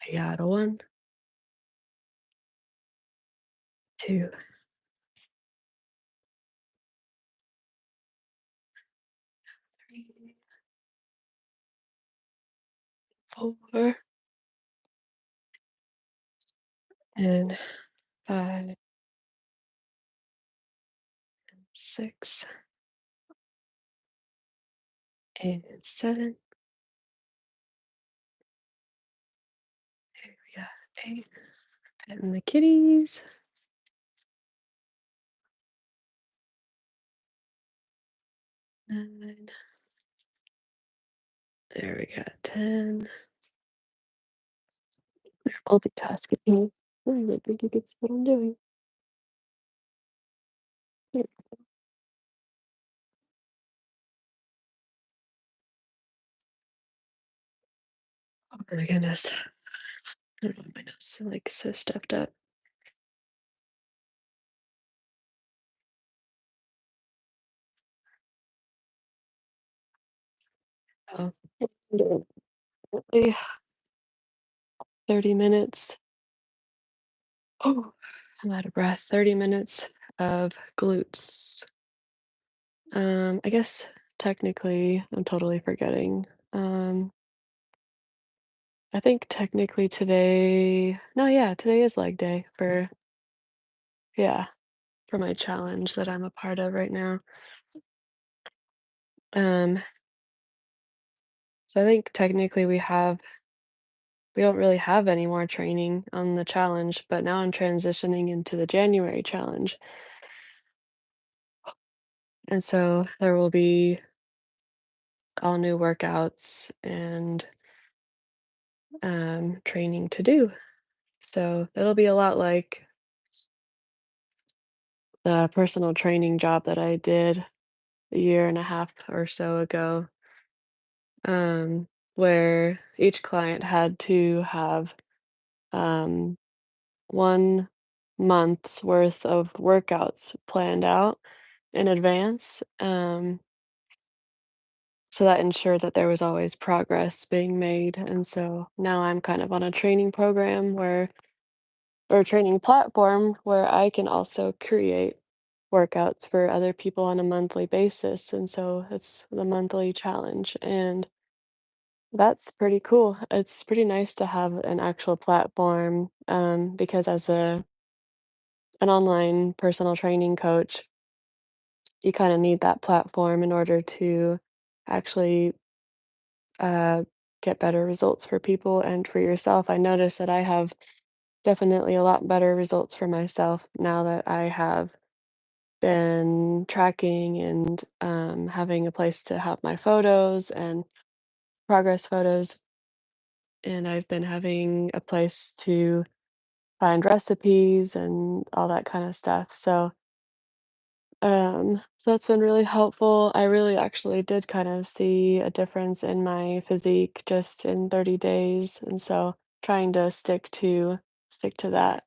I got a 1, 2, 3, 4, and 5, 6, and 7. Here we got 8. Petting the kitties. 9. There we got 10. Multitasking. I think you can see what I'm doing. Here. Oh my goodness. I don't know, my nose is like so stuffed up. Oh, definitely 30 minutes. Oh, I'm out of breath. 30 minutes of glutes. I guess technically, I'm totally forgetting. I think technically today, no, yeah, today is leg day for, yeah, for my challenge that I'm a part of right now. Um, so I think technically we don't really have any more training on the challenge, but now I'm transitioning into the January challenge. And so there will be all new workouts and training to do. So it'll be a lot like the personal training job that I did a year and a half or so ago, um, where each client had to have um, 1 month's worth of workouts planned out in advance. So that ensured that there was always progress being made. And so now I'm kind of on a training program where, or a training platform where I can also create workouts for other people on a monthly basis. And so it's the monthly challenge. And that's pretty cool. It's pretty nice to have an actual platform because as an online personal training coach, you kind of need that platform in order to actually uh, get better results for people and for yourself. I notice that I have definitely a lot better results for myself now that I have been tracking and having a place to have my photos and progress photos. And I've been having a place to find recipes and all that kind of stuff. So that's been really helpful. I really actually did kind of see a difference in my physique just in 30 days. And so trying to stick to that.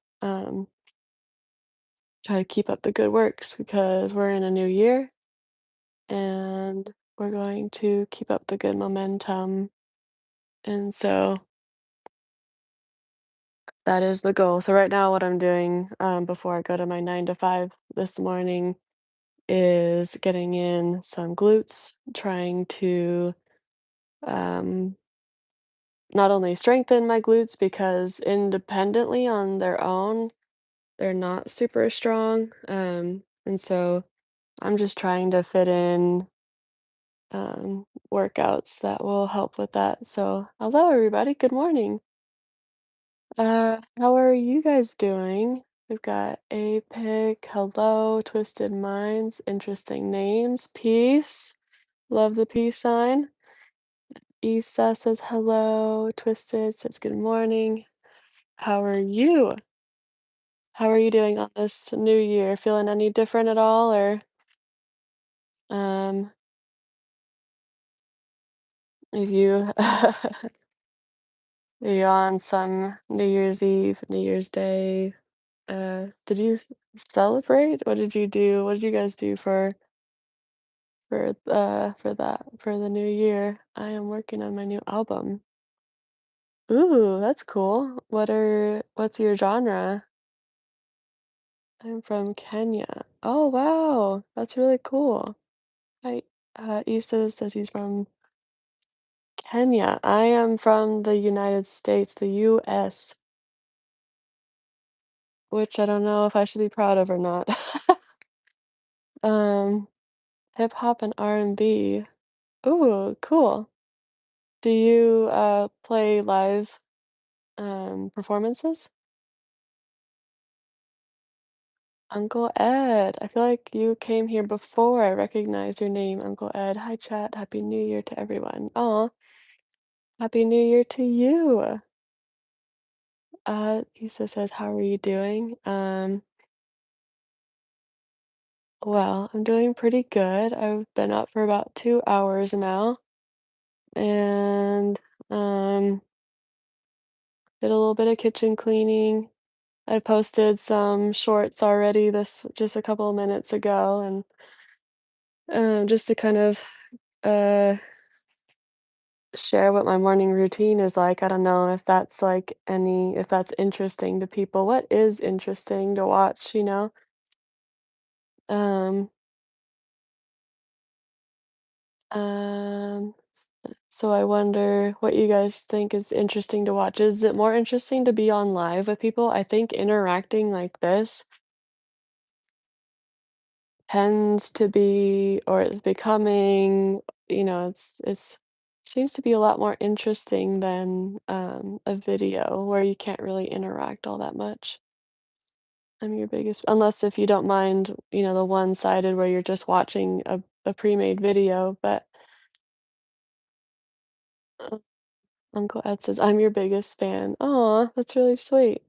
Try to keep up the good works because we're in a new year and we're going to keep up the good momentum. And so that is the goal. So right now what I'm doing before I go to my 9 to 5 this morning is getting in some glutes, trying to um, not only strengthen my glutes because independently on their own, they're not super strong. And so I'm just trying to fit in workouts that will help with that. So, hello, everybody. Good morning. How are you guys doing? We've got Apic, hello, Twisted Minds, interesting names, peace. Love the peace sign. Isa says hello. Twisted says good morning. How are you? How are you doing on this new year? Feeling any different at all, or um, are you are you on some New Year's Eve, New Year's Day? Did you celebrate? What did you do? What did you guys do for that for the new year? I am working on my new album. Ooh, that's cool. What's your genre? I'm from Kenya. Oh, wow. That's really cool. I Issa says he's from Kenya. I am from the United States, the US, which I don't know if I should be proud of or not. Um, hip hop and R&B. Ooh, cool. Do you play live performances? Uncle Ed. I feel like you came here before I recognized your name, Uncle Ed. Hi, chat. Happy New Year to everyone. Aw, Happy New Year to you. Issa says, how are you doing? Well, I'm doing pretty good. I've been up for about 2 hours now and um did a little bit of kitchen cleaning. I posted some shorts already this just a couple of minutes ago and just to kind of uh share what my morning routine is like. I don't know if that's if that's interesting to people. What is interesting to watch, you know? Um, so I wonder what you guys think is interesting to watch. Is it more interesting to be on live with people? I think interacting like this tends to be, or is becoming, it's seems to be a lot more interesting than a video where you can't really interact all that much. I'm your biggest unless if you don't mind, the one-sided where you're just watching a pre-made video, but uh, Uncle Ed says, "I'm your biggest fan." Aw, that's really sweet.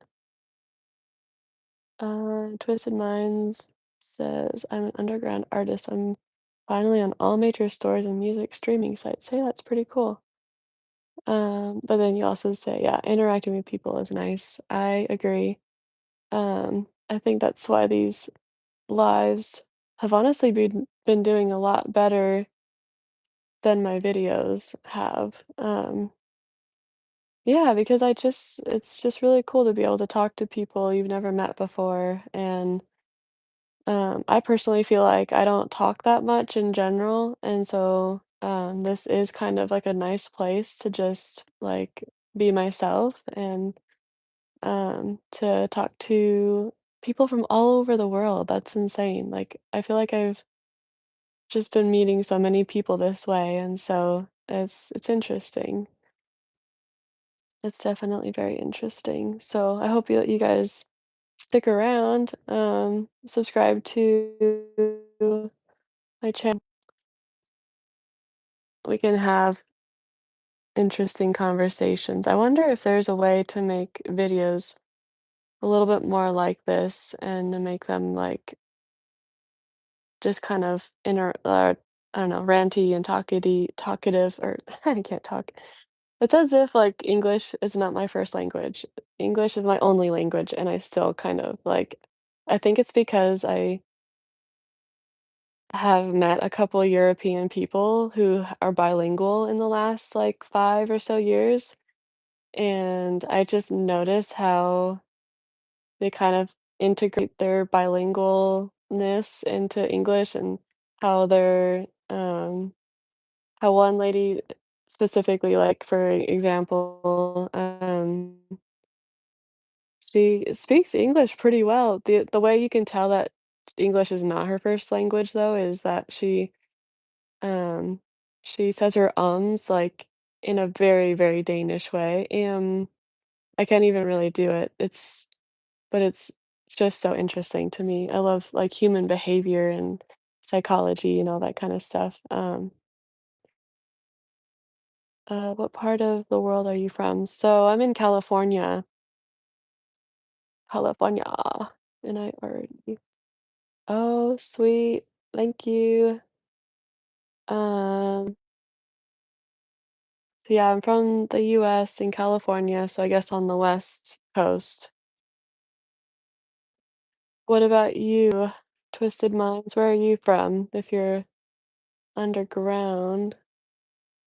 Twisted Minds says, "I'm an underground artist. I'm finally on all major stores and music streaming sites." Hey, that's pretty cool. But then you also say, yeah, interacting with people is nice. I agree. I think that's why these lives have honestly been doing a lot better than my videos have. Yeah, because it's just really cool to be able to talk to people you've never met before. And I personally feel like I don't talk that much in general. And so this is kind of like a nice place to just like be myself and to talk to people from all over the world. That's insane. Like, I feel like I've just been meeting so many people this way, and so it's interesting. It's definitely very interesting. So I hope you guys stick around, subscribe to my channel. We can have interesting conversations. I wonder if there's a way to make videos a little bit more like this and to make them like just kind of I don't know, ranty and talkative, or I can't talk. It's as if like English is not my first language. English is my only language, and I still kind of like, I think it's because I have met a couple European people who are bilingual in the last like 5 or so years, and I just notice how they kind of integrate their bilingualness into English and how they're how one lady specifically, like for example, she speaks English pretty well. The way you can tell that English is not her first language though is that um she says her ums like in a very, very Danish way. I can't even really do it. But it's just so interesting to me. I love like human behavior and psychology and all that kind of stuff. What part of the world are you from? So I'm in California, California, and I already. Oh, sweet. Thank you. Um, yeah, I'm from the US in California, so I guess on the West Coast. What about you? Twisted Minds, where are you from if you're underground?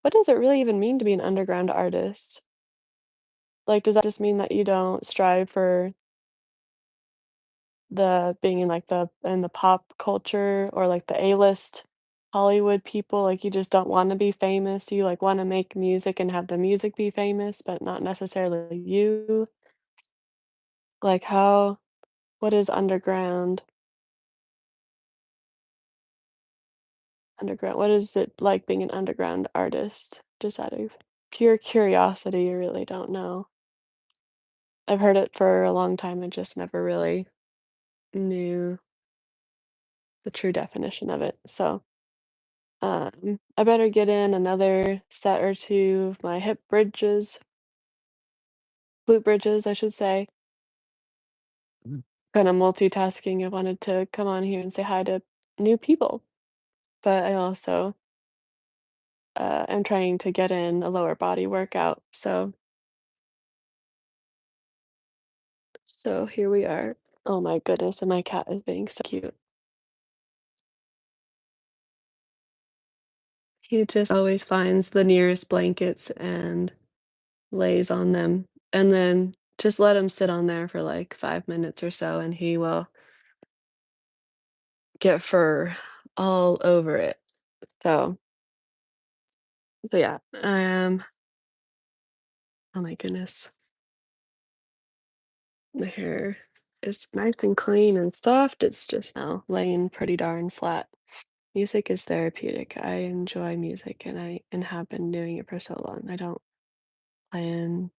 What does it really even mean to be an underground artist? Like, does that just mean that you don't strive for the being in, like, the pop culture or, like, the A-list Hollywood people? Like, you just don't wanna be famous? You, like, wanna make music and have the music be famous, but not necessarily you? Like, what is underground, what is it like being an underground artist? Just out of pure curiosity, you really don't know. I've heard it for a long time and just never really knew the true definition of it. So, I better get in another set or two of my hip bridges, glute bridges, I should say. Kind of multitasking. I wanted to come on here and say hi to new people, but I also am trying to get in a lower body workout. So here we are. Oh my goodness, and my cat is being so cute. He just always finds the nearest blankets and lays on them, and then just let him sit on there for like 5 minutes or so, and he will get fur all over it. So, so yeah, oh my goodness, the hair is nice and clean and soft. It's just now laying pretty darn flat. Music is therapeutic. I enjoy music and have been doing it for so long. I don't plan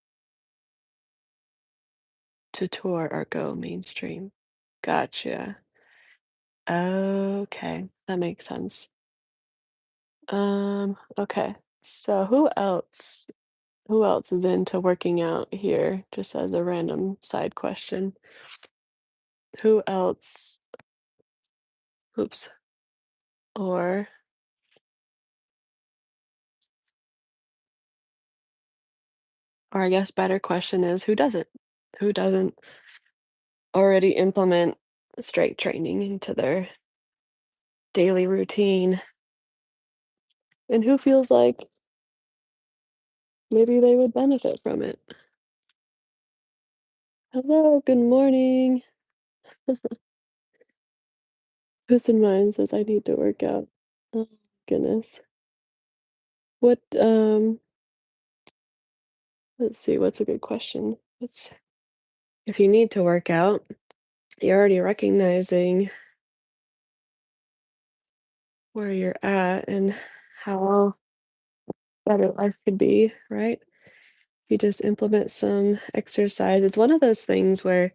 to tour or go mainstream. Gotcha. Okay, that makes sense. Okay. So who else is into working out here? Just as a random side question. Who else, oops, or or I guess better question is who doesn't? Who doesn't already implement straight training into their daily routine? And who feels like maybe they would benefit from it? Hello, good morning. Who's in mind says I need to work out. Oh goodness. What let's see, what's a good question? What's if you need to work out, you're already recognizing where you're at and how better life could be, right? If you just implement some exercise, it's one of those things where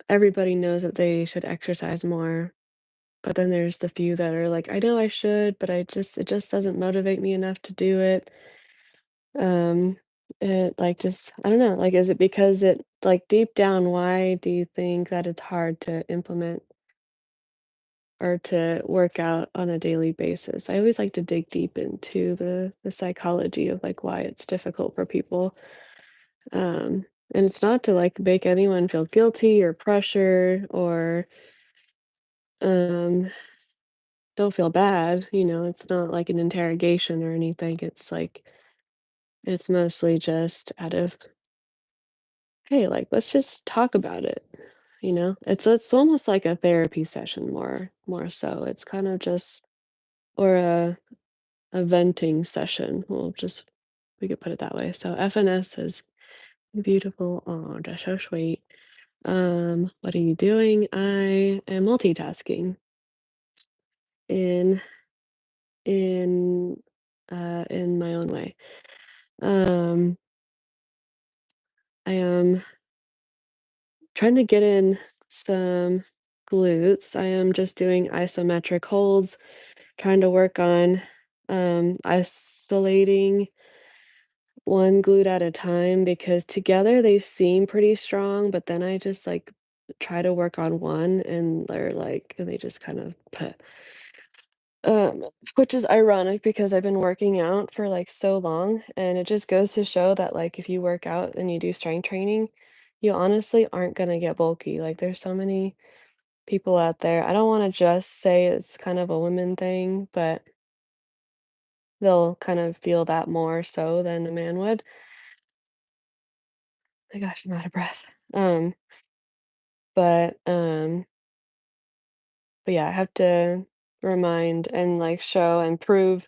everybody knows that they should exercise more, but then there's the few that are like, I know I should, but it just doesn't motivate me enough to do it. Um, it like just I don't know, like is it because it like deep down, why do you think that it's hard to implement or to work out on a daily basis? I always like to dig deep into the psychology of like why it's difficult for people. Um, and it's not to like make anyone feel guilty or pressure or um don't feel bad, it's not like an interrogation or anything. It's like it's mostly just out of hey, like let's just talk about it. It's almost like a therapy session more so. It's kind of just or a venting session. We could put it that way. So FNS is beautiful. Oh, that's so sweet. What are you doing? I am multitasking in in in my own way. Um, I am trying to get in some glutes. I am just doing isometric holds, trying to work on isolating one glute at a time because together they seem pretty strong, but then I just like try to work on one and they just kind of um which is ironic because I've been working out for like so long and it just goes to show that like if you work out and you do strength training, you honestly aren't gonna get bulky. Like there's so many people out there. I don't want to just say it's kind of a women thing, but they'll kind of feel that more so than a man would. My gosh, I'm out of breath. Um, but, um, but yeah, I have to remind and, like, show and prove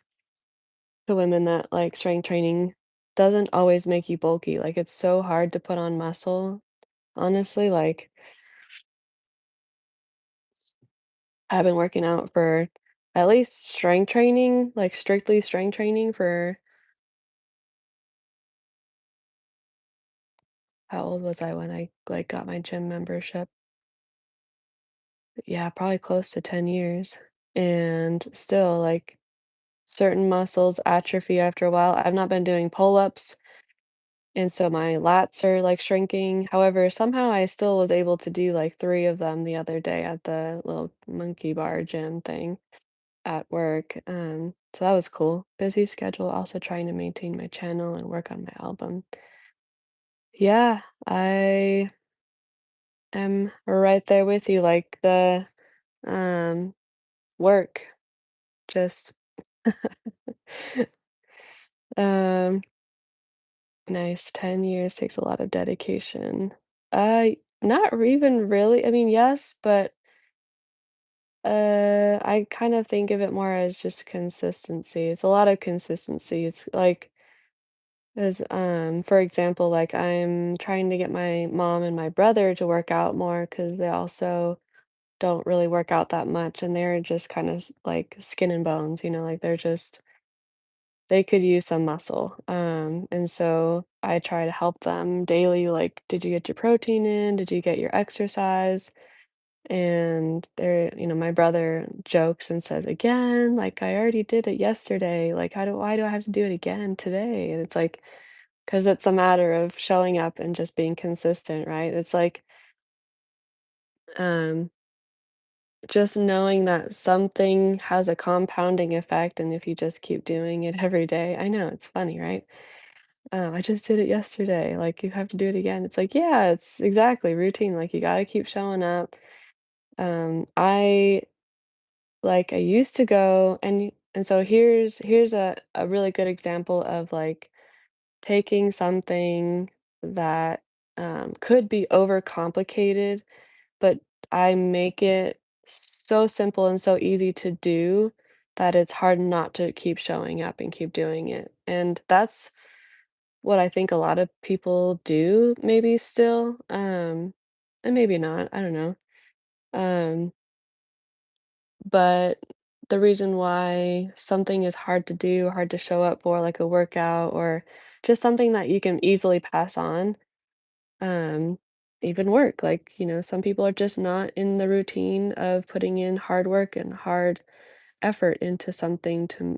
to women that, like, strength training doesn't always make you bulky, like, it's so hard to put on muscle, honestly, like, I've been working out for at least strength training, like, strictly strength training for how old was I when I, like, got my gym membership? Yeah, probably close to 10 years, and still, like, certain muscles atrophy after a while. I've not been doing pull-ups, and so my lats are, like, shrinking. However, somehow I still was able to do, like, 3 of them the other day at the little monkey bar gym thing at work, so that was cool. Busy schedule, also trying to maintain my channel and work on my album. Yeah, I am right there with you, like, um, work, just um nice, 10 years takes a lot of dedication. Not even really. I mean, yes, but I kind of think of it more as just consistency. It's a lot of consistency. It's like as for example, like I'm trying to get my mom and my brother to work out more because they also don't really work out that much and they're just kind of like skin and bones, like they're just they could use some muscle. And so I try to help them daily, like, did you get your protein in? Did you get your exercise? And my brother jokes and says, again, like, I already did it yesterday. Like, why do I have to do it again today? And it's like, because it's a matter of showing up and just being consistent, right? It's like, um, just knowing that something has a compounding effect. And if you just keep doing it every day, I know it's funny, right? I just did it yesterday, like, you have to do it again. It's like, yeah, it's exactly routine, like, you gotta keep showing up. I used to go and so here's a really good example of, like, taking something that, could be overcomplicated, but I make it so simple and so easy to do that it's hard not to keep showing up and keep doing it, and that's what I think a lot of people do maybe still, and maybe not, I don't know. Um, but the reason why something is hard to do, hard to show up for, like a workout or just something that you can easily pass on, um, even work, like, some people are just not in the routine of putting in hard work and hard effort into something to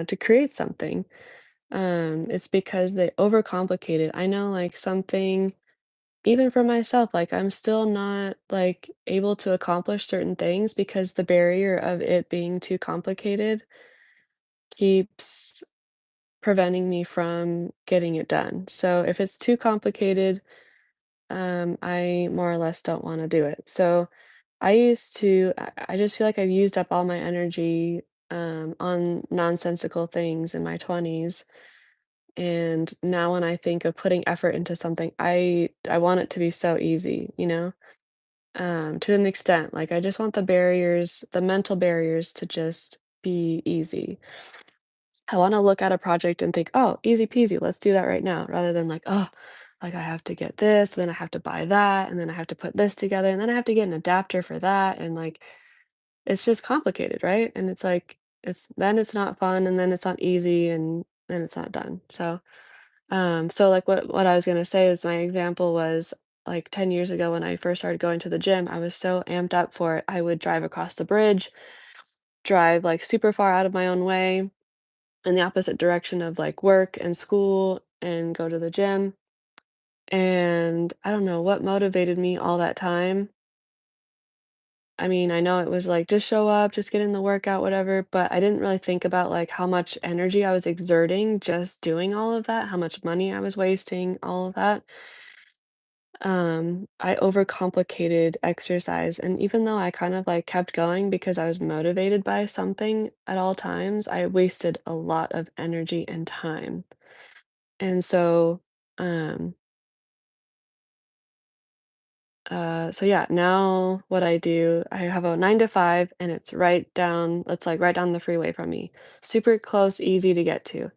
to create something. It's because they overcomplicate it. I know, like, something even for myself, like, I'm still not, like, able to accomplish certain things because the barrier of it being too complicated keeps preventing me from getting it done. So if it's too complicated, I more or less don't wanna do it. So I just feel like I've used up all my energy, on nonsensical things in my 20s. And now when I think of putting effort into something, I want it to be so easy, to an extent. Like I just want the mental barriers to just be easy. I want to look at a project and think, oh, easy peasy, let's do that right now, rather than like, oh, like I have to get this, then I have to buy that, and then I have to put this together, and then I have to get an adapter for that, and like it's just complicated, right? And it's like it's not fun, and then it's not easy, and then it's not done. So like what I was gonna say is my example was like 10 years ago when I first started going to the gym, I was so amped up for it. I would drive across the bridge, drive like super far out of my own way in the opposite direction of like work and school and go to the gym. And I don't know what motivated me all that time. I mean, I know it was like just show up, just get in the workout, whatever, but I didn't really think about like how much energy I was exerting just doing all of that, how much money I was wasting, all of that. I overcomplicated exercise, and even though I kind of like kept going because I was motivated by something at all times, I wasted a lot of energy and time. And so, um, So yeah, now what I do, I have a 9 to 5 and it's like right down the freeway from me. Super close, easy to get to.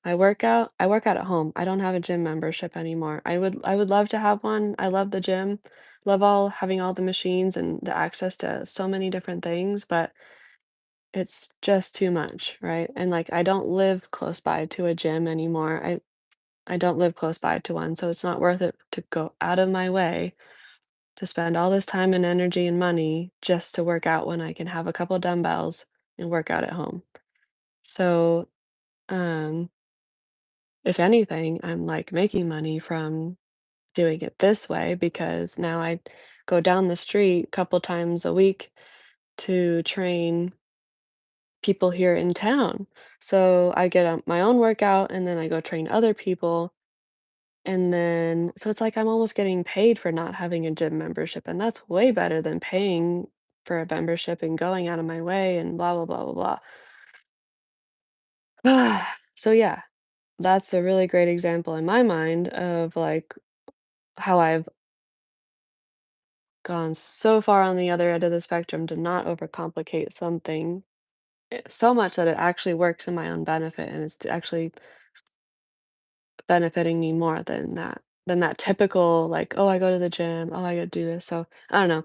I work out at home. I don't have a gym membership anymore. I would love to have one. I love the gym. Love all having all the machines and the access to so many different things, but it's just too much, right? And like I don't live close by to a gym anymore. I don't live close by to one, so it's not worth it to go out of my way to spend all this time and energy and money just to work out when I can have a couple dumbbells and work out at home. So, um, if anything, I'm like making money from doing it this way because now I go down the street a couple times a week to train people here in town. So I get my own workout and then I go train other people. And then, so it's like I'm almost getting paid for not having a gym membership. And that's way better than paying for a membership and going out of my way and blah, blah, blah, blah, blah. So, yeah, that's a really great example in my mind of like how I've gone so far on the other end of the spectrum to not overcomplicate something so much that it actually works in my own benefit and it's actually benefiting me more than that typical like, "Oh, I go to the gym. Oh, I gotta do this." So, I don't know.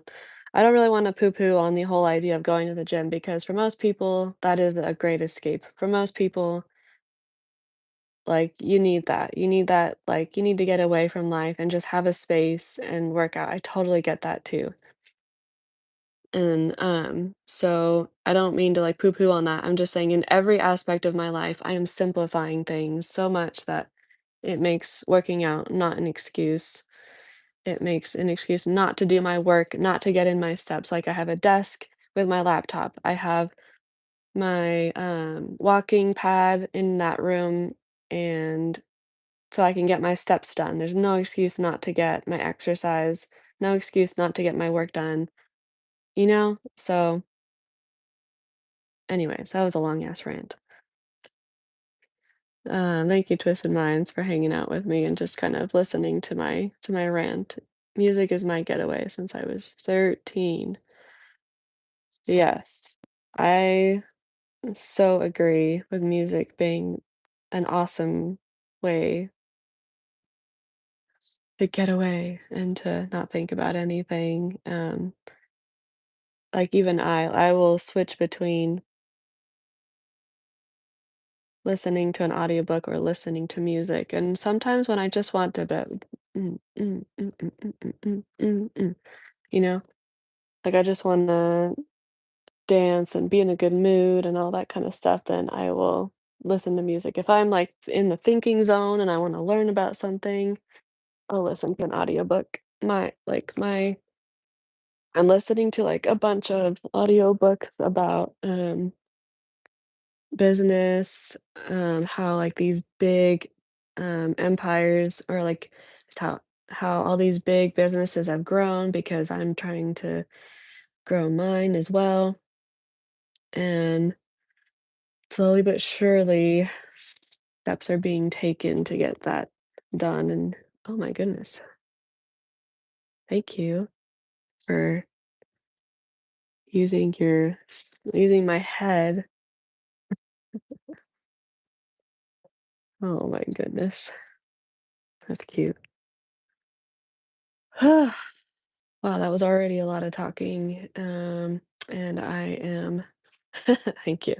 I don't really wanna poo-poo on the whole idea of going to the gym because for most people, that is a great escape. For most people, like, you need that. You need that, like, you need to get away from life and just have a space and work out. I totally get that too. And, so I don't mean to, like, poo-poo on that. I'm just saying in every aspect of my life, I am simplifying things so much that it makes working out not an excuse. It makes an excuse not to do my work, not to get in my steps. Like I have a desk with my laptop. I have my walking pad in that room and so I can get my steps done. There's no excuse not to get my exercise, no excuse not to get my work done, you know? So anyways, that was a long ass rant. Thank you, Twisted Minds, for hanging out with me and just kind of listening to my rant. Music is my getaway since I was 13. Yes, I so agree with music being an awesome way to get away and to not think about anything. Like even I will switch between listening to an audiobook or listening to music. And sometimes when I just want to you know, like I just want to dance and be in a good mood and all that kind of stuff, then I will listen to music. If I'm like in the thinking zone and I want to learn about something, I'll listen to an audiobook. I'm listening to like a bunch of audiobooks about business, how like these big empires or like just how all these big businesses have grown because I'm trying to grow mine as well. And slowly but surely, steps are being taken to get that done. And oh my goodness, thank you for using using my head. Oh my goodness, that's cute. Wow, that was already a lot of talking. And I am, thank you.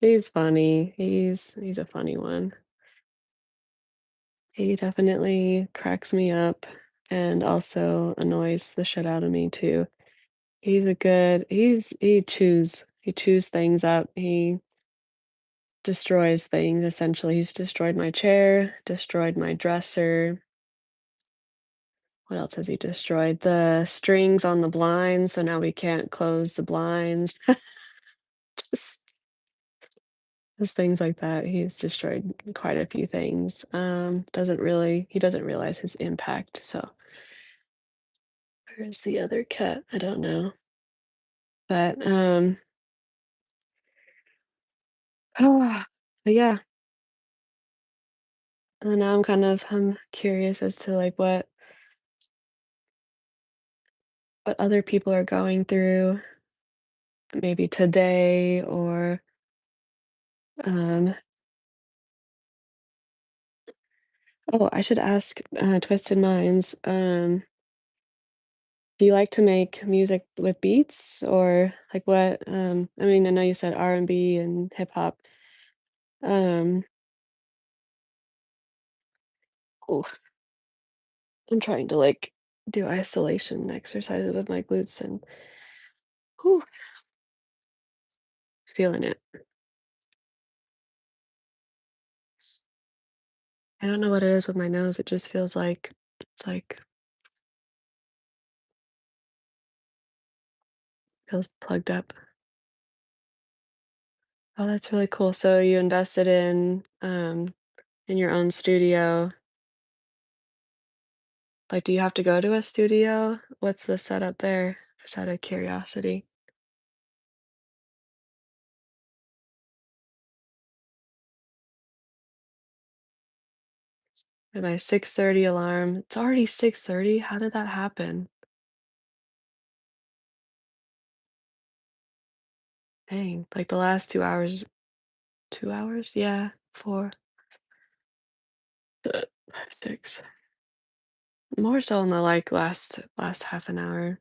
He's funny. He's a funny one. He definitely cracks me up and also annoys the shit out of me too. He chews things up. He destroys things essentially. He's destroyed my chair, destroyed my dresser. What else has he destroyed? The strings on the blinds, so now we can't close the blinds. Just just things like that. He's destroyed quite a few things. He doesn't realize his impact. So where's the other cat? I don't know. But but yeah, and now I'm curious as to like what other people are going through, maybe today or um oh, I should ask Twisted Minds. Do you like to make music with beats or like what I mean, I know you said R&B and hip hop. Um oh, I'm trying to like do isolation exercises with my glutes and whew, feeling it. I don't know what it is with my nose. It just feels like it's like feels plugged up. Oh, that's really cool. So you invested in your own studio. Like, do you have to go to a studio? What's the setup there? Just out of curiosity. And my 6:30 alarm. It's already 6:30. How did that happen? Dang, like the last 2 hours. 2 hours? Yeah, four, 6. More so in the like last half an hour.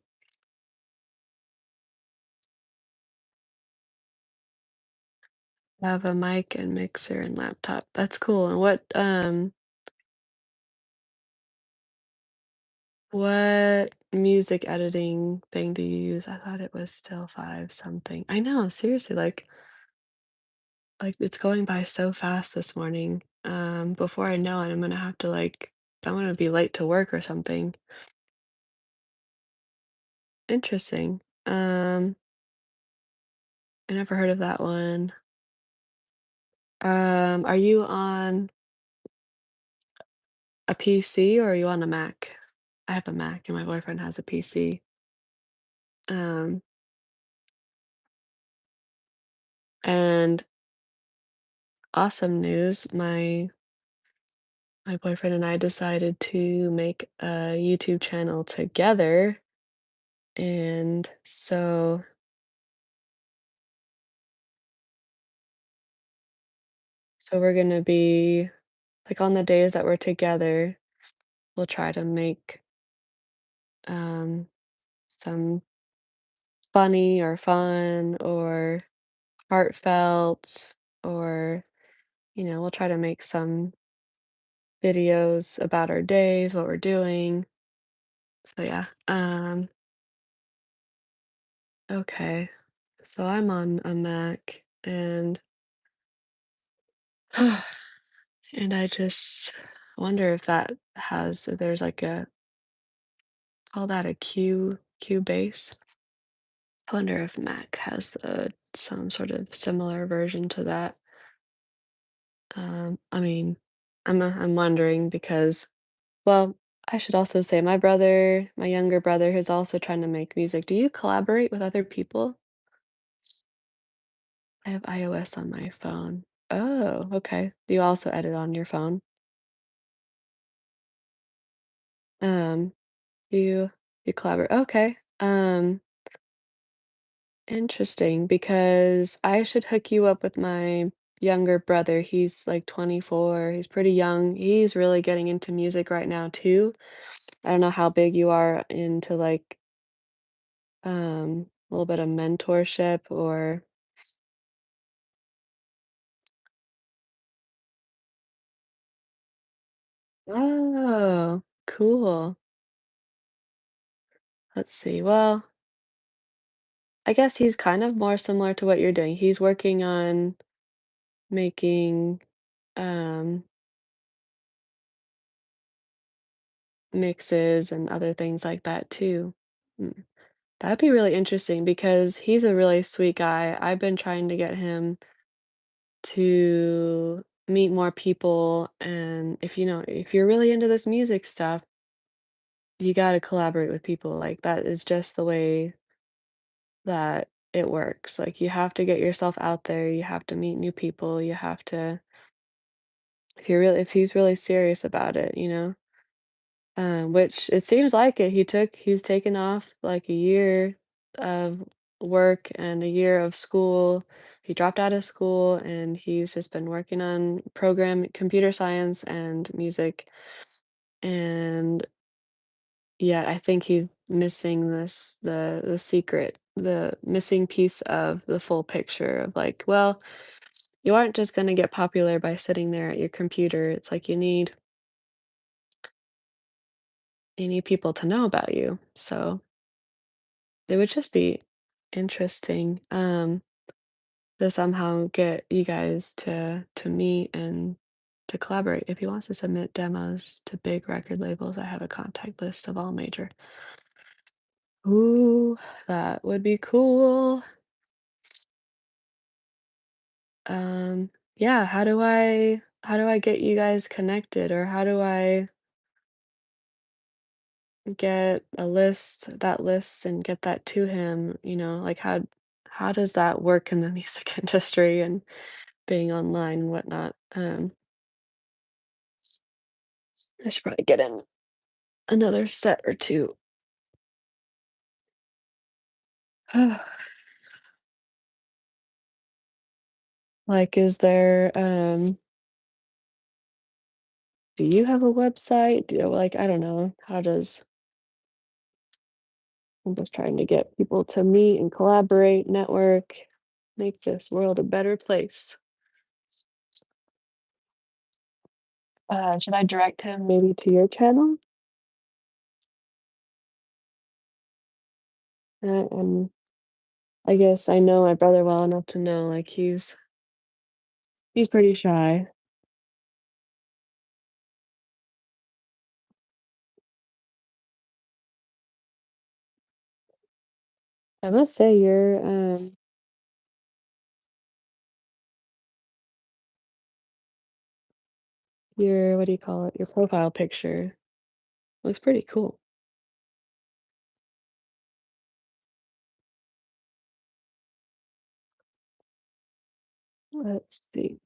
I have a mic and mixer and laptop. That's cool. And what music editing thing do you use? I thought it was still 5 something. I know, seriously, like it's going by so fast this morning. Before I know it, I'm gonna have to like I'm gonna be late to work or something. Interesting. I never heard of that one. Are you on a PC or are you on a Mac? I have a Mac and my boyfriend has a PC. Um, and awesome news, my boyfriend and I decided to make a YouTube channel together. And so we're gonna be like on the days that we're together, we'll try to make um some funny or fun or heartfelt or we'll try to make some videos about our days, what we're doing. So yeah. Okay. So I'm on a Mac and I just wonder if there's like a call that a Q base. I wonder if Mac has some sort of similar version to that. I mean, I'm wondering because, well, I should also say my younger brother, is also trying to make music. Do you collaborate with other people? I have iOS on my phone. Oh, okay. Do you also edit on your phone? Um, you collaborate. Okay. Interesting because I should hook you up with my younger brother. He's like 24. He's pretty young. He's really getting into music right now too. I don't know how big you are into like a little bit of mentorship or oh, cool. Let's see. Well, I guess he's kind of more similar to what you're doing. He's working on making um mixes and other things like that too. Mm. That'd be really interesting because he's a really sweet guy. I've been trying to get him to meet more people, and if you're really into this music stuff, you got to collaborate with people. Like that is just the way that it works. Like you have to get yourself out there, you have to meet new people, you have to if he's really serious about it. which it seems like it. He's taken off like a year of work and a year of school. He dropped out of school and he's just been working on computer science and music. And yeah, I think he's missing the secret, the missing piece of the full picture of like, well, you aren't just gonna get popular by sitting there at your computer. It's like you need people to know about you. So it would just be interesting, to somehow get you guys to meet and to collaborate. If he wants to submit demos to big record labels, I have a contact list of all major. Ooh, that would be cool. Yeah, how do I get you guys connected, or how do I get that list and get that to him, like how does that work in the music industry and being online and whatnot? I should probably get in another set or two. Like, do you have a website? Like, I don't know. I'm just trying to get people to meet and collaborate, network, make this world a better place. Should I direct him maybe to your channel? And I guess I know my brother well enough to know, like, he's pretty shy. I must say your what do you call it? Your profile picture looks pretty cool. Let's see.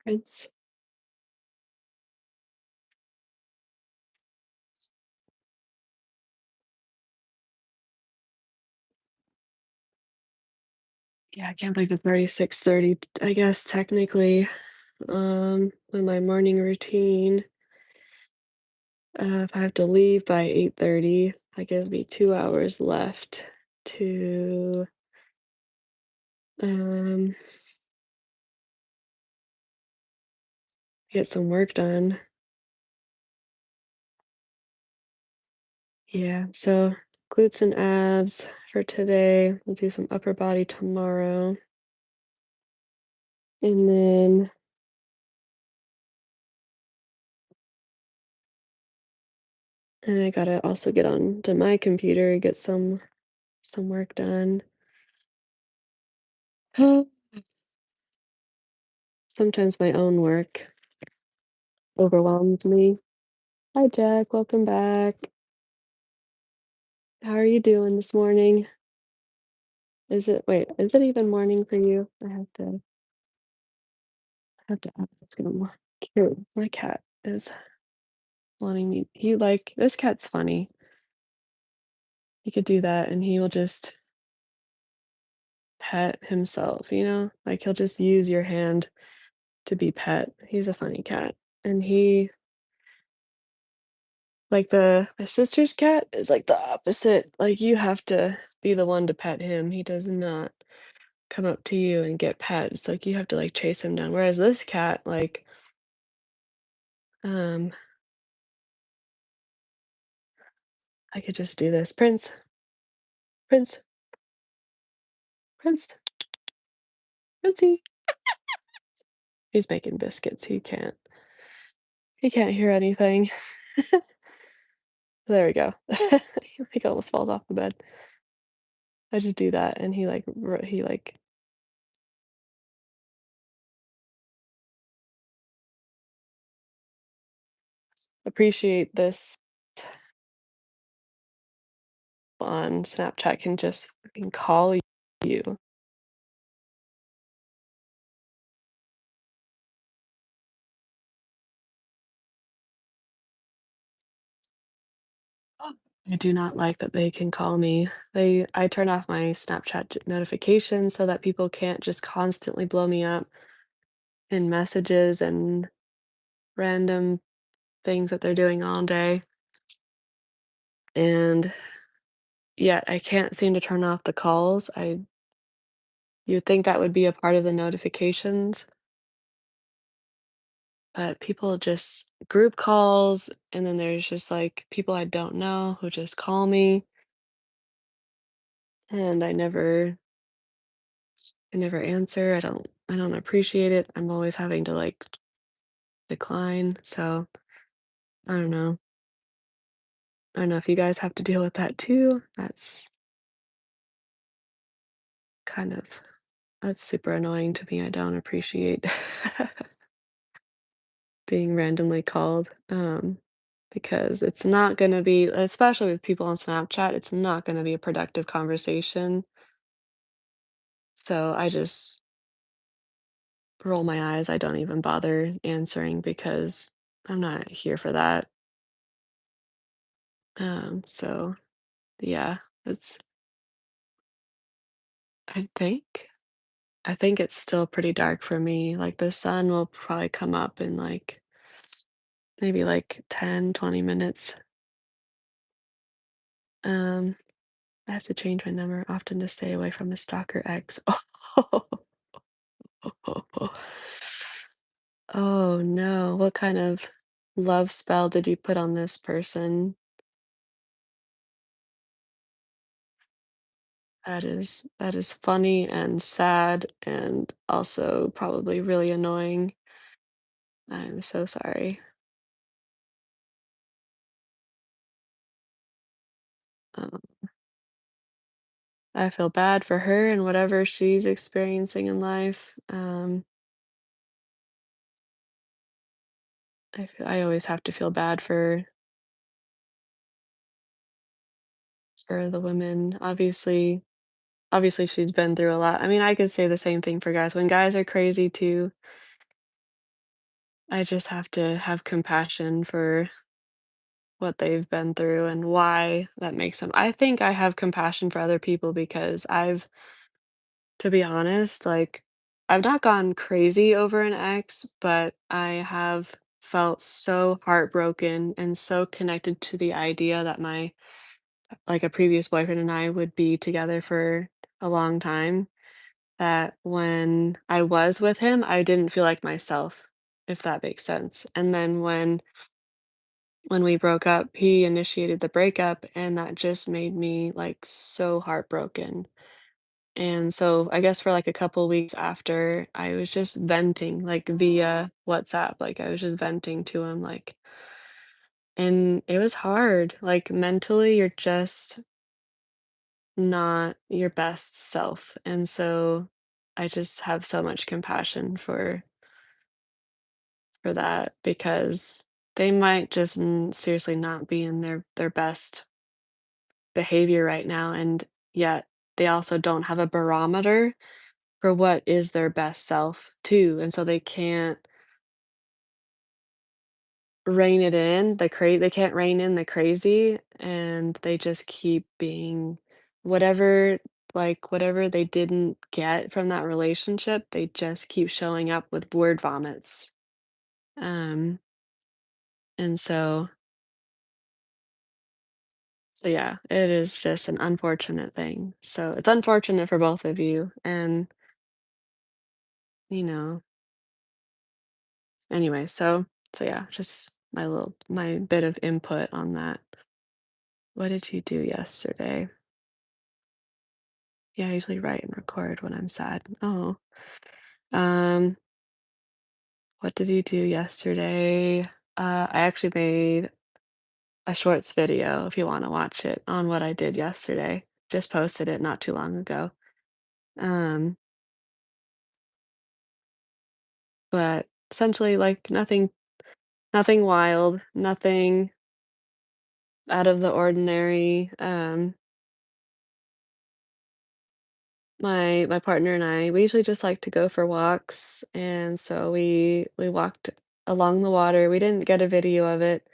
Prince. Yeah, I can't believe it's already 6:30, I guess technically, with my morning routine. If I have to leave by 8:30, that gives me 2 hours left to, um, get some work done. Yeah, so glutes and abs for today. We'll do some upper body tomorrow. And then I gotta also get on to my computer, get some work done. Sometimes my own work overwhelms me. Hi, Jack. Welcome back. How are you doing this morning? Is it even morning for you? I have to ask him. Cute. My cat is wanting me. This cat's funny. He could do that and he will just pet himself, Like he'll just use your hand to be pet. He's a funny cat. And my sister's cat is like the opposite. Like you have to be the one to pet him. He does not come up to you and get pet. It's like you have to like chase him down. Whereas this cat, like, um, I could just do this. Prince, Prince, Prince, Princey. He's making biscuits. He can't hear anything. There we go. He like almost falls off the bed. I just do that and he like appreciate this on Snapchat can just fucking call you. Oh. I do not like that they can call me. I turn off my Snapchat notifications so that people can't just constantly blow me up in messages and random things that they're doing all day. And yet I can't seem to turn off the calls. You'd think that would be a part of the notifications, but people just group calls, and then there's just like people I don't know who just call me, and I never answer. I don't appreciate it. I'm always having to like decline. So I don't know. I don't know if you guys have to deal with that too. Kind of that's super annoying to me. I don't appreciate being randomly called. Because it's not gonna be, especially with people on Snapchat, it's not gonna be a productive conversation. So I just roll my eyes. I don't even bother answering because I'm not here for that. So yeah, it's I think I think it's still pretty dark for me. Like the sun will probably come up in like maybe like 10, 20 minutes. Um, I have to change my number often to stay away from a stalker ex. Oh no, what kind of love spell did you put on this person? That is funny and sad and also probably really annoying. I'm so sorry. Um, I feel bad for her and whatever she's experiencing in life. I always have to feel bad for the women. Obviously she's been through a lot. I mean, I could say the same thing for guys. When guys are crazy too, I just have to have compassion for what they've been through and why that makes them. I think I have compassion for other people because to be honest, like, I've not gone crazy over an ex, but I have felt so heartbroken and so connected to the idea that a previous boyfriend and I would be together for a long time, that when I was with him, I didn't feel like myself, if that makes sense. And then when we broke up, he initiated the breakup, and that just made me, like, so heartbroken. And so, I guess for, like, a couple weeks after, I was just venting, like, via WhatsApp, like, I was just venting to him, like and it was hard, like, mentally, you're just not your best self, and so I just have so much compassion for that because they might just seriously not be in their best behavior right now, and yet they also don't have a barometer for what is their best self too, and so they can't they can't rein in the crazy, and they just keep being whatever whatever they didn't get from that relationship, they just keep showing up with word vomits. Um, and so yeah, it is just an unfortunate thing. So it's unfortunate for both of you, and, you know, anyway, so yeah, just my bit of input on that. What did you do yesterday? Yeah, I usually write and record when I'm sad. Oh. Um, what did you do yesterday? I actually made a shorts video if you want to watch it on what I did yesterday. Just posted it not too long ago. Um, but essentially like nothing Nothing wild, nothing out of the ordinary. My partner and I, we usually just like to go for walks, and so we walked along the water. We didn't get a video of it,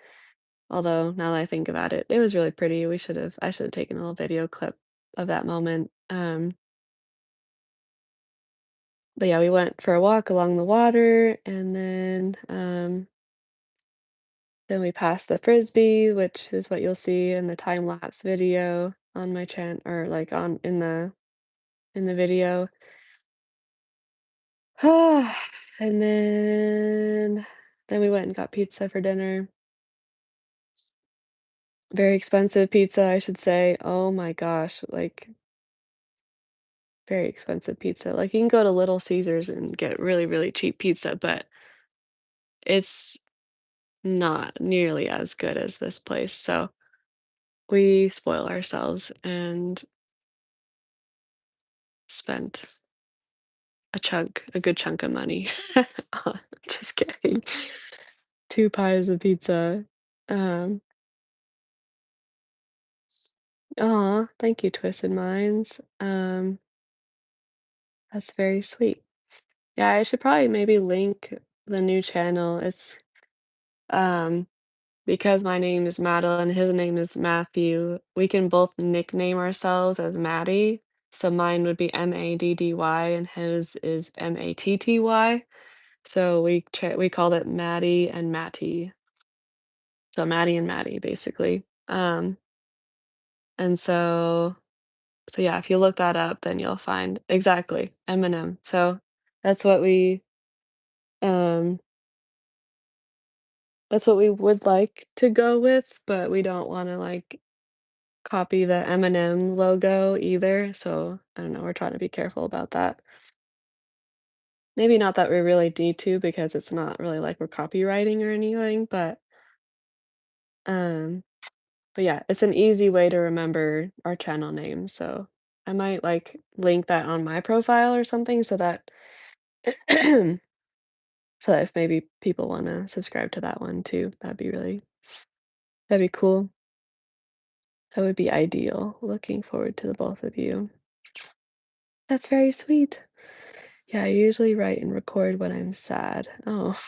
although now that I think about it, it was really pretty. I should have taken a little video clip of that moment. But yeah, we went for a walk along the water, and then we passed the Frisbee, which is what you'll see in the time lapse video on my channel, or like on in the video. And then we went and got pizza for dinner. Very expensive pizza, I should say. Oh my gosh, like very expensive pizza. Like you can go to Little Caesars and get really, really cheap pizza, but it's not nearly as good as this place. So we spoil ourselves and spent a good chunk of money on just kidding. 2 pies of pizza. Um, Aw, thank you, Twisted Minds. That's very sweet. Yeah, I should probably maybe link the new channel. Um, because my name is Madeline, his name is Matthew, we can both nickname ourselves as Maddie. So mine would be Maddy and his is Matty. So we called it Maddie and Matty. So Maddie and Maddie, basically. And so yeah, if you look that up, then you'll find exactly Eminem. So that's what we um that's what we would like to go with, but we don't want to like copy the Eminem logo either. So I don't know, we're trying to be careful about that. Maybe not that we really need to because it's not really like we're copywriting or anything, um but yeah, it's an easy way to remember our channel name. So I might like link that on my profile or something so that so if maybe people want to subscribe to that one too, that'd be cool. That would be ideal. Looking forward to the both of you. That's very sweet. Yeah, I usually write and record when I'm sad. Oh,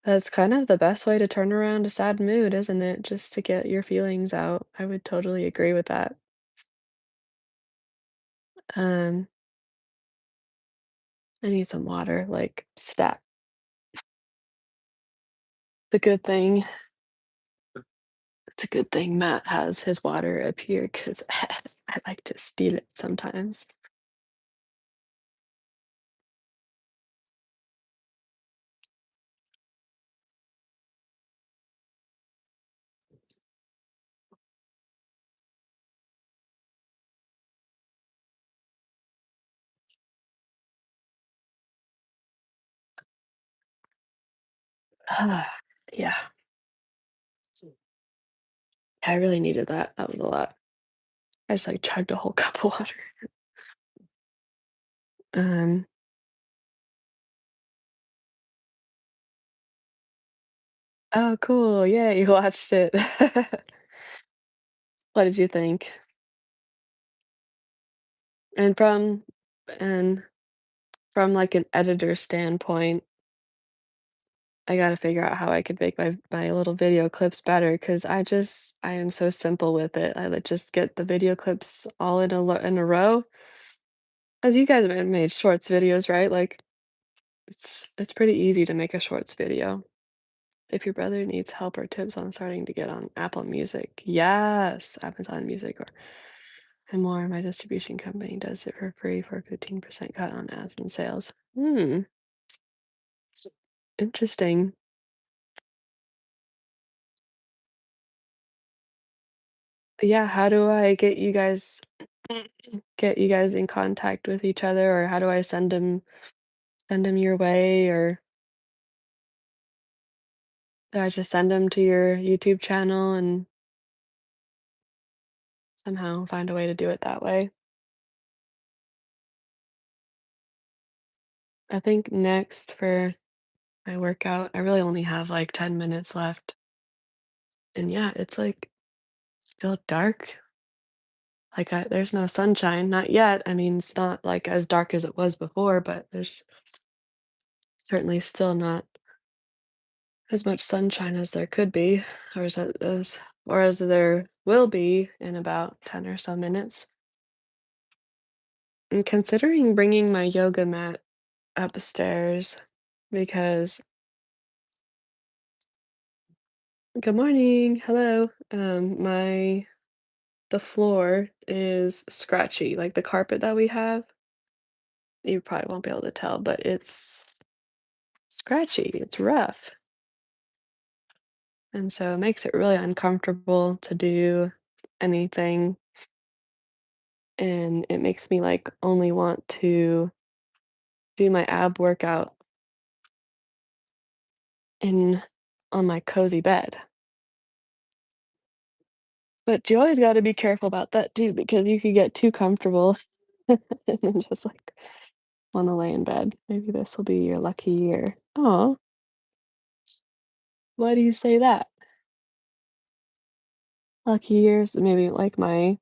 that's kind of the best way to turn around a sad mood, isn't it? Just to get your feelings out. I would totally agree with that. Um, I need some water, like stat. The good thing, it's a good thing Matt has his water up here because I like to steal it sometimes. Yeah, I really needed that. That was a lot. I just like chugged a whole cup of water. Um, oh, cool. Yeah, you watched it. What did you think? And and from like an editor standpoint, I gotta figure out how I could make my little video clips better because I am so simple with it. I like just get the video clips all in a row. As you guys have made shorts videos, right? Like it's pretty easy to make a shorts video. If your brother needs help or tips on starting to get on Apple Music, yes, Amazon Music or and more. My distribution company does it for free for a 15% cut on ads and sales. Hmm, interesting. Yeah, how do I get you guys in contact with each other, or how do I send them your way, or do I just send them to your YouTube channel and somehow find a way to do it that way? I think next for my workout. I really only have like 10 minutes left. And yeah, it's like still dark. Like there's no sunshine, not yet. I mean, it's not like as dark as it was before, but there's certainly still not as much sunshine as there could be, or as there will be in about 10 or so minutes. I'm considering bringing my yoga mat upstairs because good morning, hello. The floor is scratchy, like the carpet that we have. You probably won't be able to tell, but it's scratchy. It's rough. And so it makes it really uncomfortable to do anything. And it makes me like only want to do my ab workout in on my cozy bed. But you always got to be careful about that too, because you could get too comfortable and then just like want to lay in bed. Maybe this will be your lucky year. Oh, why do you say that? Lucky years, maybe like I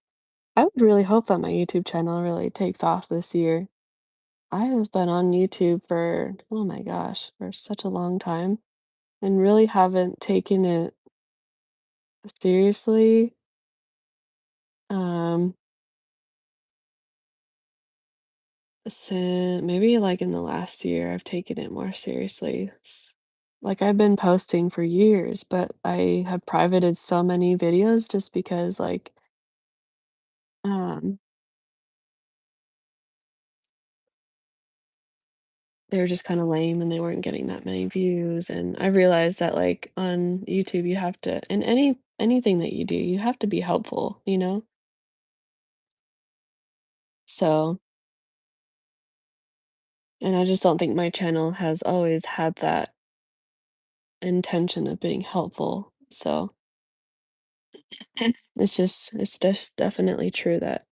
would really hope that my YouTube channel really takes off this year. I have been on YouTube for, oh my gosh, for such a long time and really haven't taken it seriously. Um, maybe like in the last year, I've taken it more seriously. Like I've been posting for years, but I have privated so many videos just because um they were just kind of lame and they weren't getting that many views. And I realized that like on YouTube you have to in anything that you do, you have to be helpful, you know? So, and I just don't think my channel has always had that intention of being helpful. So, it's just definitely true that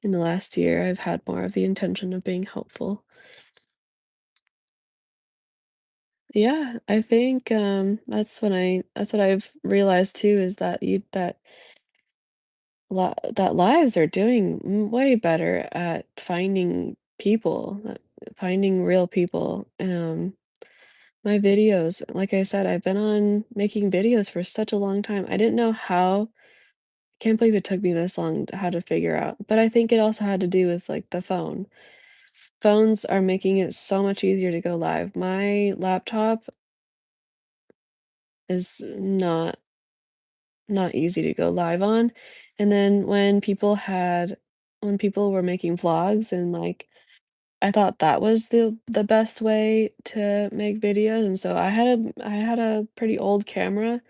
in the last year I've had more of the intention of being helpful. Yeah, I think that's what I've realized too is that you that that lives are doing way better at finding people, finding real people. My videos, like I said, I've been on making videos for such a long time. I didn't know how, can't believe it took me this long how to figure out. But I think it also had to do with like the phone. Phones are making it so much easier to go live. My laptop is not easy to go live on. And then when people were making vlogs and like I thought that was the best way to make videos, and so I had a pretty old camera,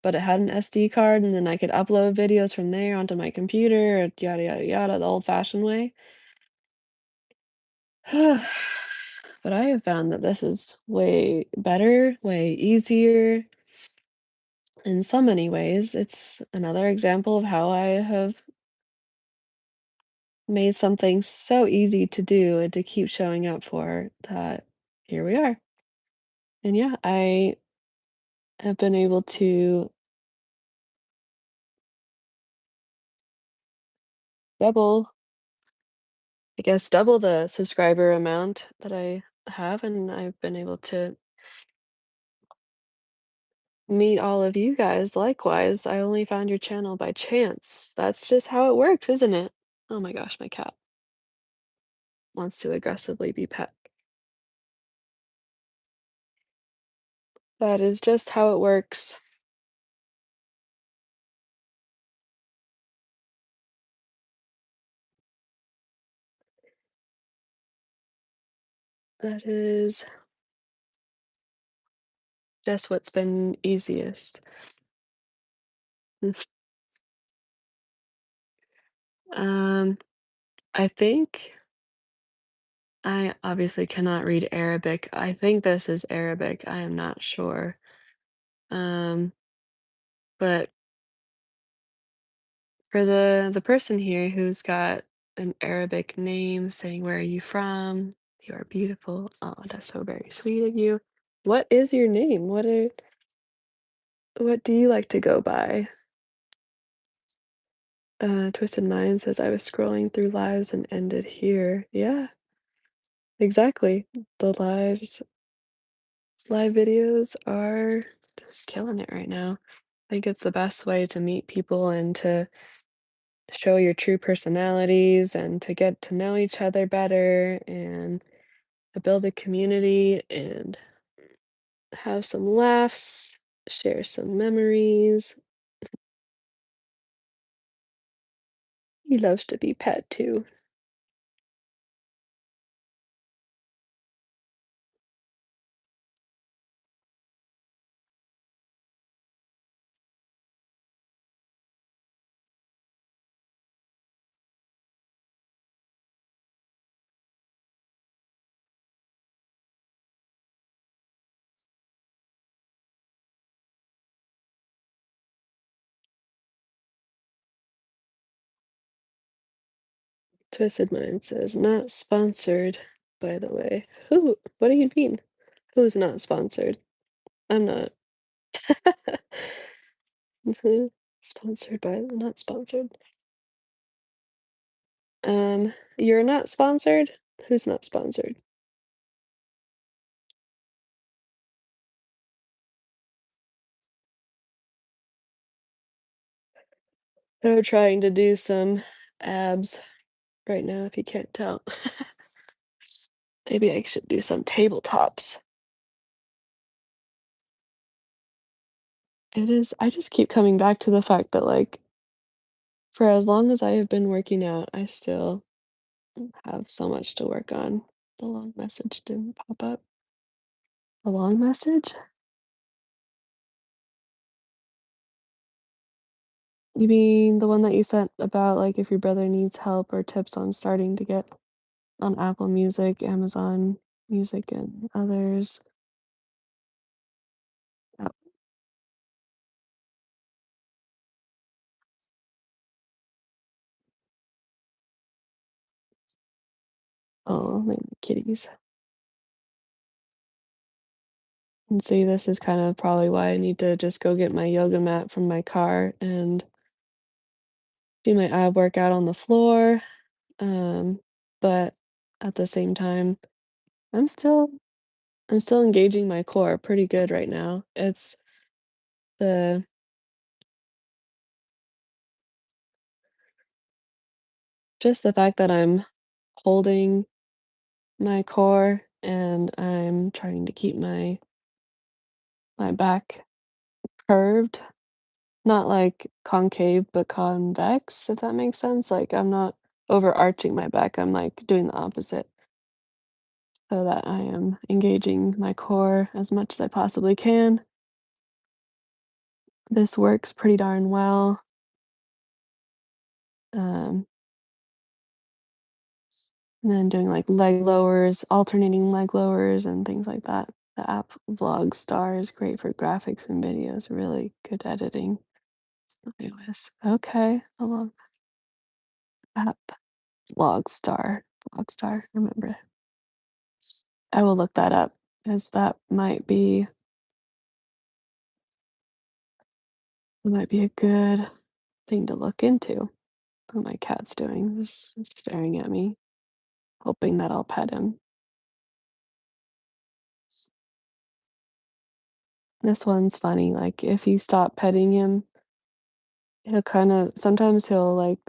but it had an SD card, and then I could upload videos from there onto my computer, yada yada yada, the old-fashioned way. But I have found that this is way better, way easier in so many ways. It's another example of how I have made something so easy to do and to keep showing up for that here we are. And yeah, I have been able to double, I guess, double the subscriber amount that I have, and I've been able to meet all of you guys likewise. I only found your channel by chance. That's just how it works, isn't it? Oh my gosh, my cat wants to aggressively be pet. That is just how it works. That is just what's been easiest. Um, I think I obviously cannot read Arabic. I think this is Arabic. I am not sure. Um, but for the person here who's got an Arabic name saying, "Where are you from? You are beautiful." Oh, that's so very sweet of you. What is your name? What do you like to go by? Twisted Mind says I was scrolling through lives and ended here. Yeah, exactly. The live videos are just killing it right now. I think it's the best way to meet people and to show your true personalities and to get to know each other better and to build a community and have some laughs, share some memories. He loves to be pet too. Twisted Mind says, not sponsored, by the way. Who? What do you mean? Who's not sponsored? I'm not. Mhm. Sponsored by, not sponsored. You're not sponsored? Who's not sponsored? They're trying to do some abs right now, if you can't tell. Maybe I should do some tabletops. It is, I just keep coming back to the fact that, like, for as long as I have been working out, I still have so much to work on. The long message didn't pop up. A long message? You mean the one that you sent about, like, if your brother needs help or tips on starting to get on Apple Music, Amazon Music, and others? Oh, oh, my kitties. And see, this is kind of probably why I need to just go get my yoga mat from my car and do my ab workout on the floor. Um, but at the same time, I'm still I'm still engaging my core pretty good right now. It's the just the fact that I'm holding my core and I'm trying to keep my back curved, not like concave, but convex, if that makes sense. Like I'm not overarching my back. I'm like doing the opposite so that I am engaging my core as much as I possibly can. This works pretty darn well. Um, and then doing like leg lowers, alternating leg lowers and things like that. The app Vlogstar is great for graphics and videos, really good editing. iOS. Okay, I love app Vlogstar. Vlogstar, remember. I will look that up because that might be a good thing to look into. What my cat's doing, just staring at me, hoping that I'll pet him. This one's funny, like, if you stop petting him, he'll kinda sometimes he'll, like,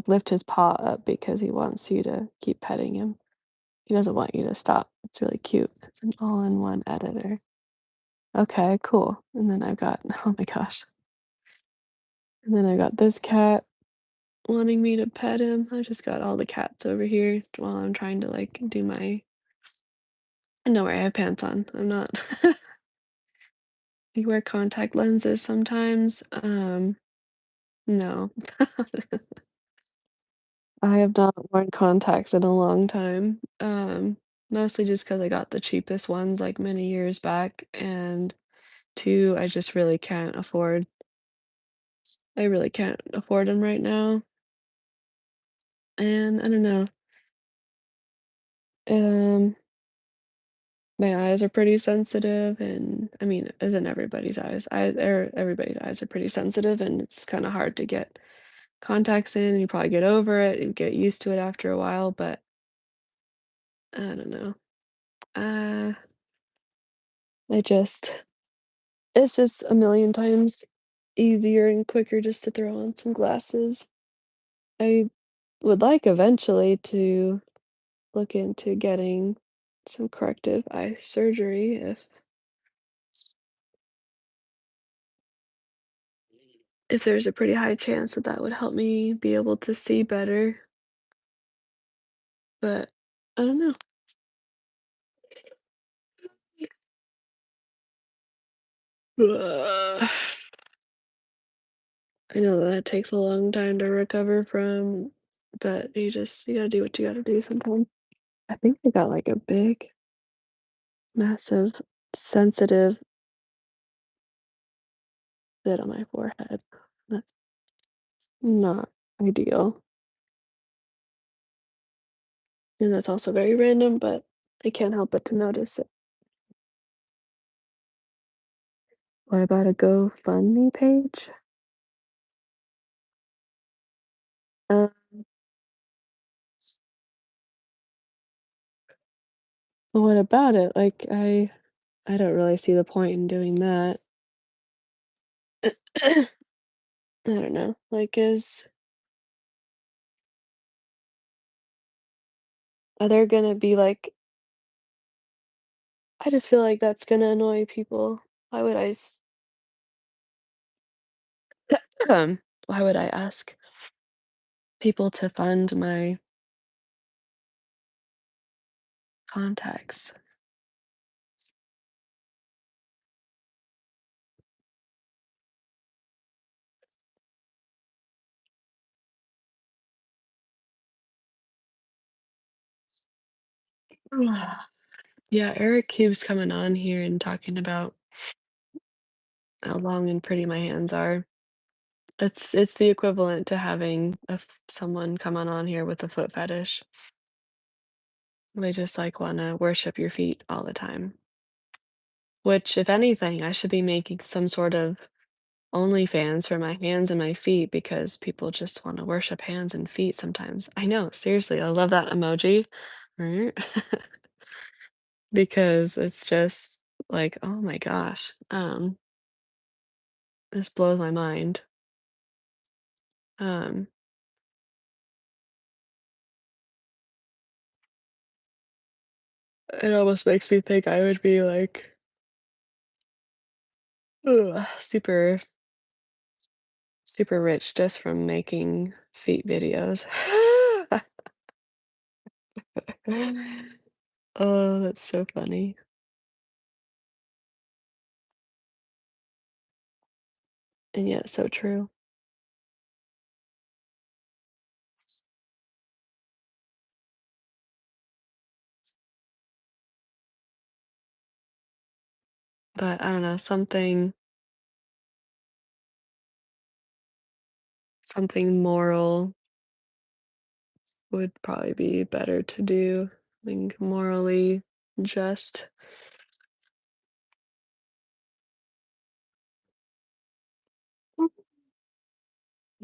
lift his paw up because he wants you to keep petting him. He doesn't want you to stop. It's really cute. It's an all-in-one editor. Okay, cool. And then I've got oh my gosh. And then I got this cat wanting me to pet him. I just got all the cats over here while I'm trying to, like, do my and don't worry, I have pants on. I'm not you wear contact lenses sometimes? No. I have not worn contacts in a long time, mostly just because I got the cheapest ones, like, many years back, and 2, I really can't afford them right now, and I don't know, um, My eyes are pretty sensitive, and I mean, as in everybody's eyes. Everybody's eyes are pretty sensitive, and it's kind of hard to get contacts in. You probably get over it, you get used to it after a while, but I don't know. Uh, I just, it's just a million times easier and quicker just to throw on some glasses. I would like eventually to look into getting some corrective eye surgery if there's a pretty high chance that that would help me be able to see better, but I don't know. Ugh. I know that it takes a long time to recover from, but you gotta do what you gotta do sometimes. I think I got like a big, massive, sensitive zit on my forehead. That's not ideal. And that's also very random, but I can't help but to notice it. What about a GoFundMe page? Uh, what about it? Like, I don't really see the point in doing that. I don't know. Like, are there gonna be like, I just feel like that's gonna annoy people. Why would why would I ask people to fund my contacts? Yeah, Eric keeps coming on here and talking about how long and pretty my hands are. It's the equivalent to having someone come on here with a foot fetish. They just like want to worship your feet all the time. Which, if anything, I should be making some sort of OnlyFans for my hands and my feet because people just want to worship hands and feet sometimes. I know, seriously, I love that emoji. Because it's just like, oh my gosh. This blows my mind. Um, it almost makes me think I would be like super super rich just from making feet videos. Oh, that's so funny. And yet so true. But I don't know, something moral would probably be better to do. I think morally just.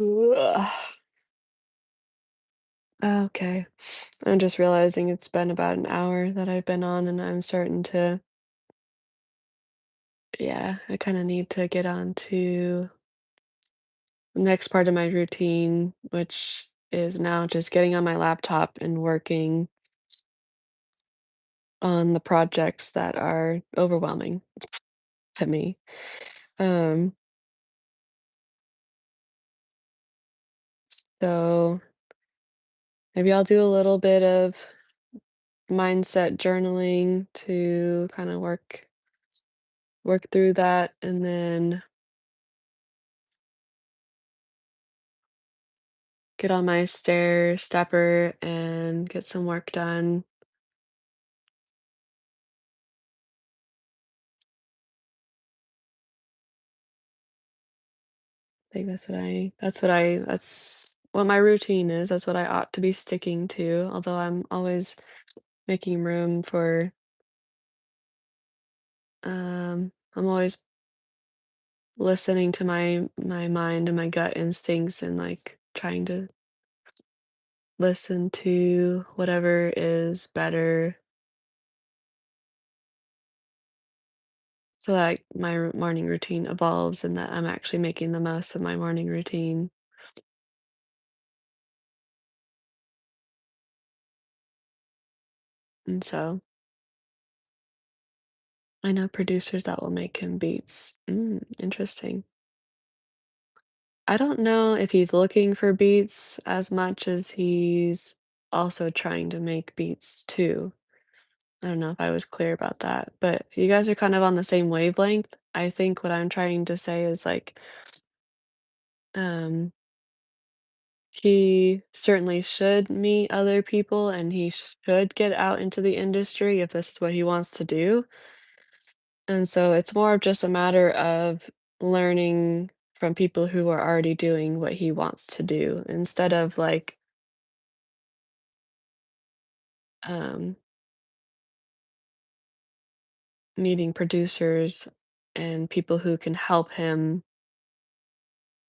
Ugh. Okay. I'm just realizing it's been about an hour that I've been on, and I'm starting to, yeah, I kind of need to get on to the next part of my routine, which is now just getting on my laptop and working on the projects that are overwhelming to me. Um, so maybe I'll do a little bit of mindset journaling to kind of work through that, and then get on my stepper and get some work done. I think that's what my routine is. That's what I ought to be sticking to, although I'm always making room for I'm always listening to my mind and my gut instincts and like trying to listen to whatever is better so that my morning routine evolves and that I'm actually making the most of my morning routine. And so I know producers that will make him beats. Interesting. I don't know if he's looking for beats as much as he's also trying to make beats too. I don't know if I was clear about that, but you guys are kind of on the same wavelength. I think what I'm trying to say is like, um, he certainly should meet other people and he should get out into the industry if this is what he wants to do. And so it's more of just a matter of learning from people who are already doing what he wants to do instead of like um, meeting producers and people who can help him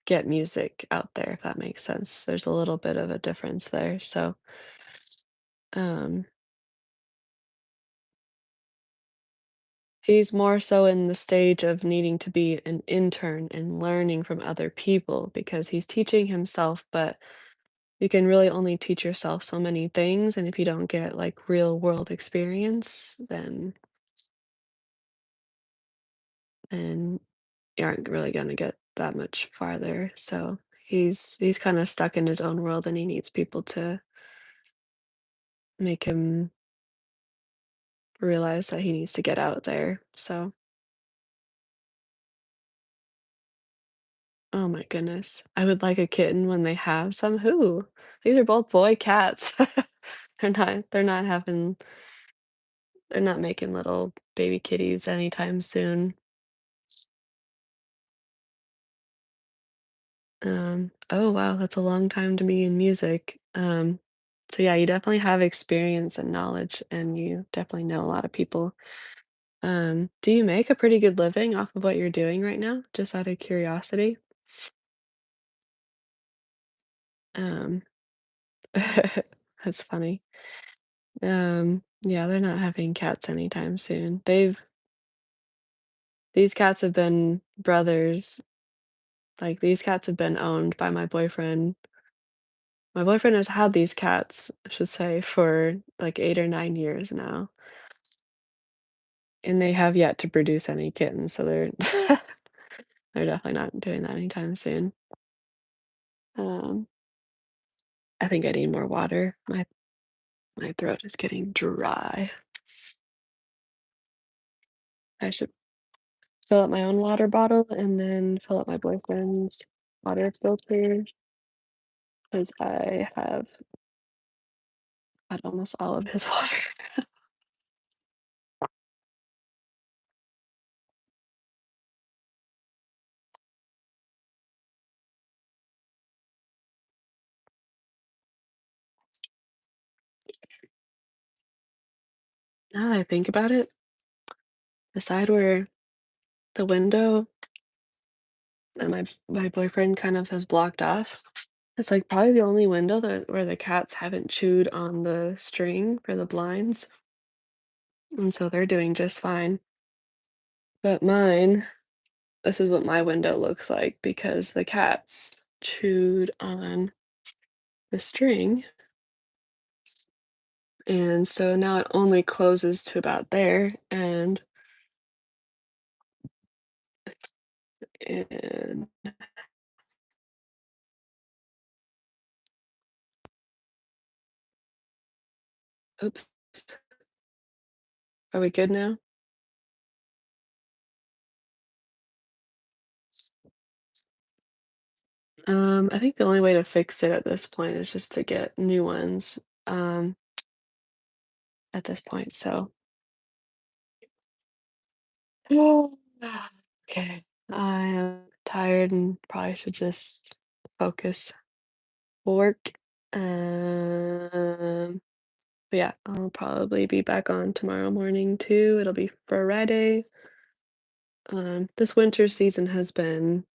get music out there, if that makes sense. There's a little bit of a difference there. So, um, he's more so in the stage of needing to be an intern and learning from other people because he's teaching himself, but you can really only teach yourself so many things. And if you don't get like real world experience, then you aren't really gonna get that much farther. So he's kind of stuck in his own world and he needs people to make him realize that he needs to get out there. So, oh my goodness. I would like a kitten when they have some. Who? These are both boy cats. They're not having they're not making little baby kitties anytime soon. Oh wow, that's a long time to be in music. So yeah, you definitely have experience and knowledge and you definitely know a lot of people. Do you make a pretty good living off of what you're doing right now? Just out of curiosity. Um, that's funny. Yeah, they're not having cats anytime soon. These cats have been brothers. Like these cats have been owned by my boyfriend. My boyfriend has had these cats, I should say, for like 8 or 9 years now. And they have yet to produce any kittens, so they're they're definitely not doing that anytime soon. Um, I think I need more water. My throat is getting dry. I should fill up my own water bottle and then fill up my boyfriend's water filter because I have had almost all of his water. Now that I think about it, the side where the window that my boyfriend kind of has blocked off, it's like probably the only window that where the cats haven't chewed on the string for the blinds, and so they're doing just fine. But mine, this is what my window looks like because the cats chewed on the string, and so now it only closes to about there, and oops, are we good now? I think the only way to fix it at this point is just to get new ones, um, at this point, so okay. I am tired and probably should just focus work. But yeah, I'll probably be back on tomorrow morning too. It'll be Friday. This winter season has been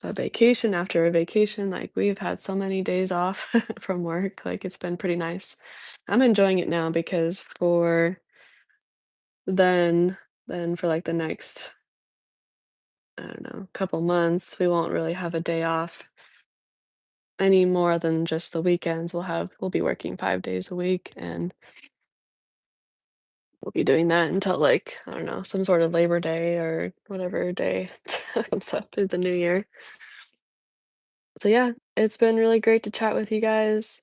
a vacation after a vacation. Like we've had so many days off from work. Like it's been pretty nice. I'm enjoying it now because for then then for like the next, I don't know, couple months, we won't really have a day off any more than just the weekends. We'll be working 5 days a week and we'll be doing that until like, I don't know, some sort of Labor Day or whatever day comes up in the new year. So yeah, it's been really great to chat with you guys.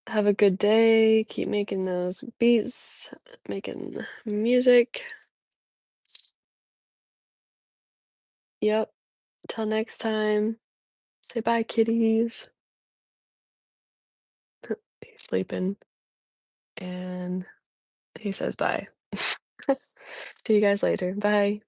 Have a good day. Keep making those beats, making music. Yep. Till next time. Say bye, kitties. He's sleeping and he says bye. See you guys later. Bye.